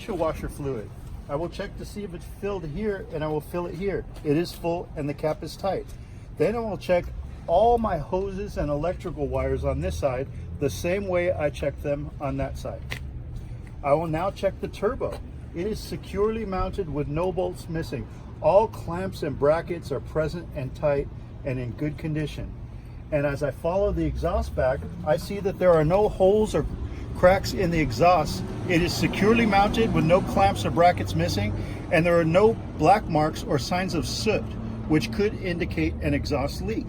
windshield washer fluid. I will check to see if it's filled here, and I will fill it here. It is full and the cap is tight. Then I will check all my hoses and electrical wires on this side the same way I checked them on that side. I will now check the turbo. It is securely mounted with no bolts missing. All clamps and brackets are present and tight and in good condition. And as I follow the exhaust back, I see that there are no holes or cracks in the exhaust. It is securely mounted with no clamps or brackets missing, and there are no black marks or signs of soot, which could indicate an exhaust leak.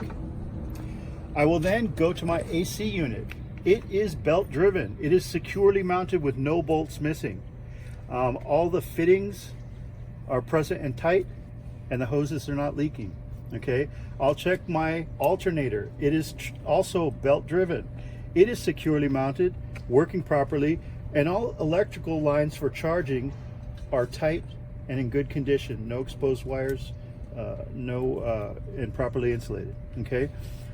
I will then go to my AC unit. It is belt driven. It is securely mounted with no bolts missing. All the fittings are present and tight, and the hoses are not leaking. Okay, I'll check my alternator. It is also belt driven. It is securely mounted, working properly, and all electrical lines for charging are tight and in good condition. No exposed wires, and properly insulated. Okay,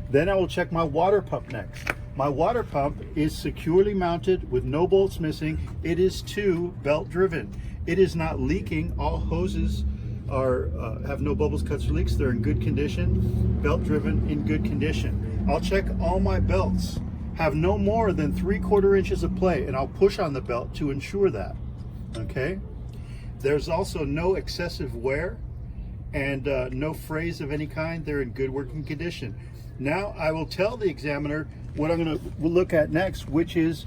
then I will check my water pump next. My water pump is securely mounted with no bolts missing. It is too belt driven. It is not leaking. All hoses are have no bubbles, cuts, or leaks. They're in good condition. Belt driven, in good condition. I'll check all my belts. Have no more than 3/4 inches of play, and I'll push on the belt to ensure that. Okay. There's also no excessive wear and no frays of any kind. They're in good working condition. Now I will tell the examiner what I'm going to look at next, which is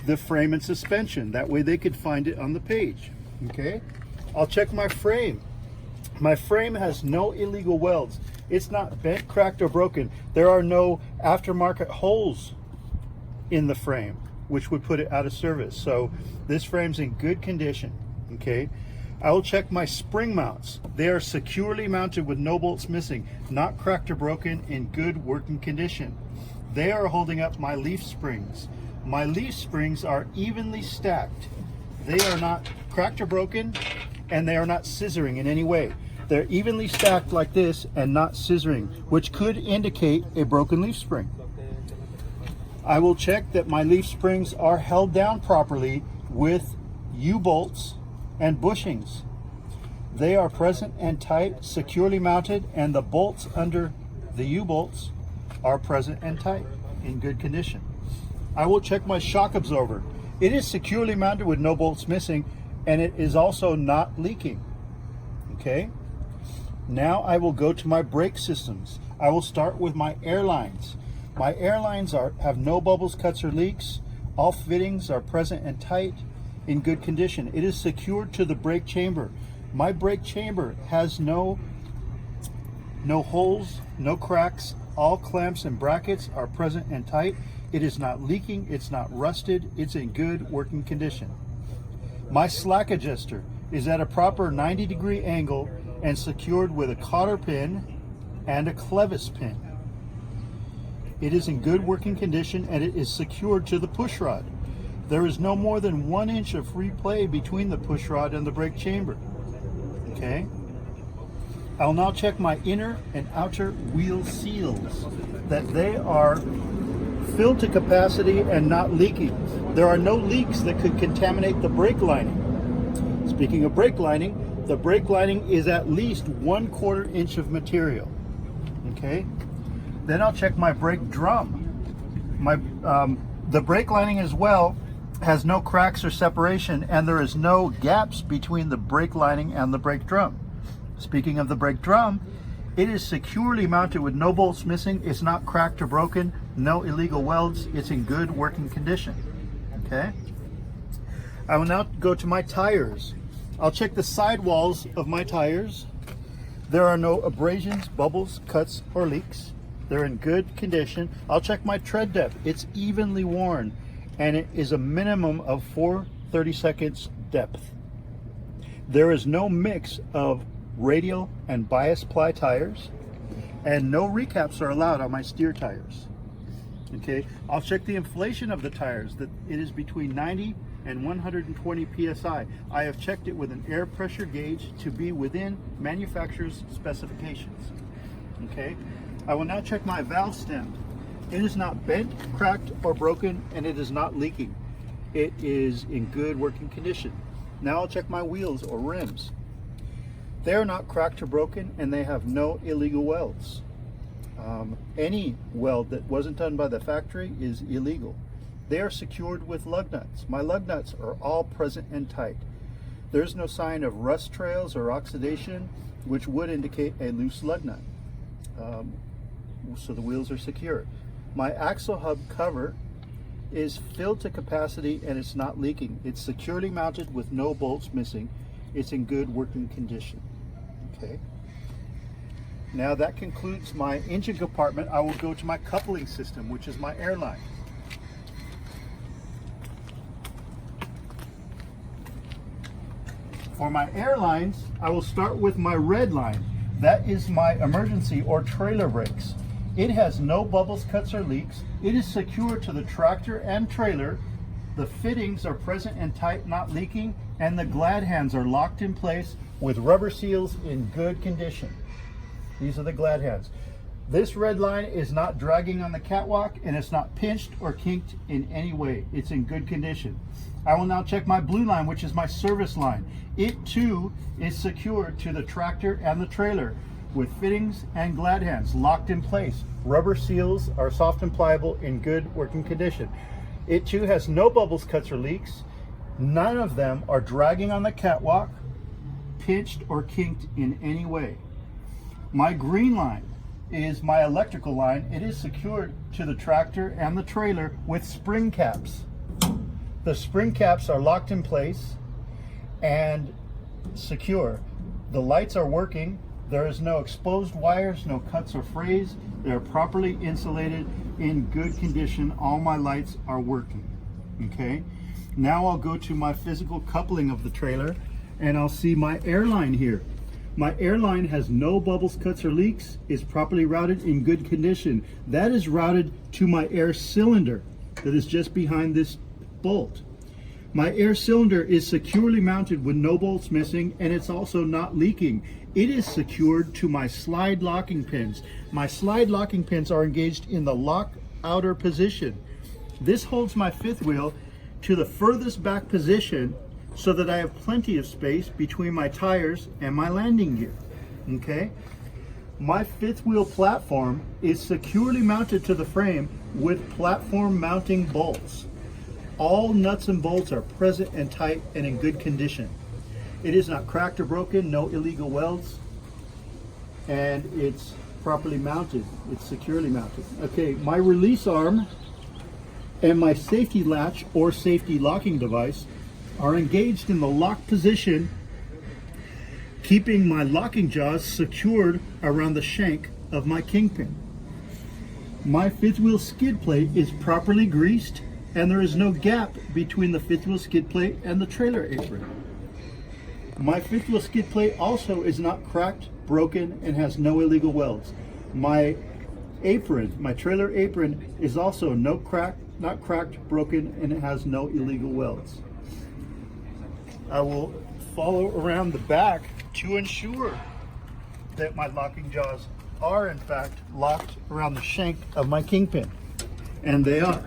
the frame and suspension. That way they could find it on the page. Okay. I'll check my frame. My frame has no illegal welds. It's not bent, cracked, or broken. There are no aftermarket holes in the frame, which would put it out of service. So this frame's in good condition. Okay. I will check my spring mounts. They are securely mounted with no bolts missing, not cracked or broken, in good working condition. They are holding up my leaf springs. My leaf springs are evenly stacked. They are not cracked or broken, and they are not scissoring in any way. They're evenly stacked like this and not scissoring, which could indicate a broken leaf spring. I will check that my leaf springs are held down properly with U-bolts and bushings. They are present and tight, securely mounted, and the bolts under the U-bolts are present and tight, in good condition. I will check my shock absorber. It is securely mounted with no bolts missing, and it is also not leaking. Okay. Now I will go to my brake systems. I will start with my air lines. My air lines have no bubbles, cuts, or leaks. All fittings are present and tight, in good condition. It is secured to the brake chamber. My brake chamber has no holes, no cracks. All clamps and brackets are present and tight. It is not leaking, it's not rusted, it's in good working condition. My slack adjuster is at a proper 90-degree angle and secured with a cotter pin and a clevis pin. It is in good working condition, and it is secured to the push rod. There is no more than 1 inch of free play between the push rod and the brake chamber. Okay. I'll now check my inner and outer wheel seals, that they are filled to capacity and not leaking. There are no leaks that could contaminate the brake lining. Speaking of brake lining, the brake lining is at least 1/4 inch of material. Okay. Then I'll check my brake drum. The brake lining as well has no cracks or separation, and there is no gaps between the brake lining and the brake drum. Speaking of the brake drum, it is securely mounted with no bolts missing. It's not cracked or broken, no illegal welds. It's in good working condition. Okay. I will now go to my tires. I'll check the sidewalls of my tires. There are no abrasions, bubbles, cuts, or leaks. They're in good condition. I'll check my tread depth. It's evenly worn, and it is a minimum of 4/32 depth. There is no mix of radial and bias ply tires, and no recaps are allowed on my steer tires. Okay, I'll check the inflation of the tires, that it is between 90 and 120 psi. I have checked it with an air pressure gauge to be within manufacturer's specifications. Okay, I will now check my valve stem. It is not bent, cracked, or broken, and it is not leaking. It is in good working condition. Now I'll check my wheels or rims. They are not cracked or broken, and they have no illegal welds. Any weld that wasn't done by the factory is illegal. They are secured with lug nuts. My lug nuts are all present and tight. There's no sign of rust trails or oxidation, which would indicate a loose lug nut. So the wheels are secure. My axle hub cover is filled to capacity and it's not leaking. It's securely mounted with no bolts missing. It's in good working condition. Okay. Now that concludes my engine compartment. I will go to my coupling system, which is my airline. For my airlines, I will start with my red line. That is my emergency or trailer brakes. It has no bubbles, cuts, or leaks. It is secure to the tractor and trailer. The fittings are present and tight, not leaking, and the glad hands are locked in place with rubber seals in good condition. These are the glad hands. This red line is not dragging on the catwalk, and it's not pinched or kinked in any way. It's in good condition. I will now check my blue line, which is my service line. It too is secured to the tractor and the trailer with fittings and glad hands locked in place. Rubber seals are soft and pliable in good working condition. It too has no bubbles, cuts, or leaks. None of them are dragging on the catwalk, pinched or kinked in any way. My green line is my electrical line. It is secured to the tractor and the trailer with spring caps. The spring caps are locked in place and secure. The lights are working. There is no exposed wires, no cuts or frays. They're properly insulated, in good condition. All my lights are working. Okay. Now I'll go to my physical coupling of the trailer and I'll see my airline here. My airline has no bubbles, cuts, or leaks. It's properly routed, in good condition. That is routed to my air cylinder that is just behind this bolt. My air cylinder is securely mounted with no bolts missing, and it's also not leaking. It is secured to my slide locking pins. My slide locking pins are engaged in the lock outer position. This holds my fifth wheel to the furthest back position so that I have plenty of space between my tires and my landing gear. Okay? My fifth wheel platform is securely mounted to the frame with platform mounting bolts. All nuts and bolts are present and tight and in good condition. It is not cracked or broken, no illegal welds, and it's properly mounted. It's securely mounted. Okay, my release arm and my safety latch or safety locking device are engaged in the lock position, keeping my locking jaws secured around the shank of my kingpin. My fifth wheel skid plate is properly greased, and there is no gap between the fifth wheel skid plate and the trailer apron. My fifth wheel skid plate also is not cracked, broken, and has no illegal welds. My apron, my trailer apron, is also not cracked, broken, and it has no illegal welds. I will follow around the back to ensure that my locking jaws are in fact locked around the shank of my kingpin, and they are.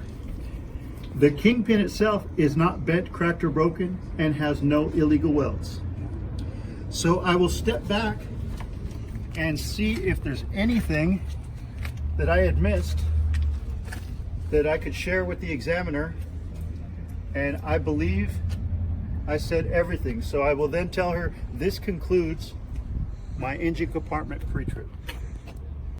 The kingpin itself is not bent, cracked, or broken, and has no illegal welds. So I will step back and see if there's anything that I had missed that I could share with the examiner, and I believe I said everything. So I will then tell her this concludes my engine compartment pre-trip.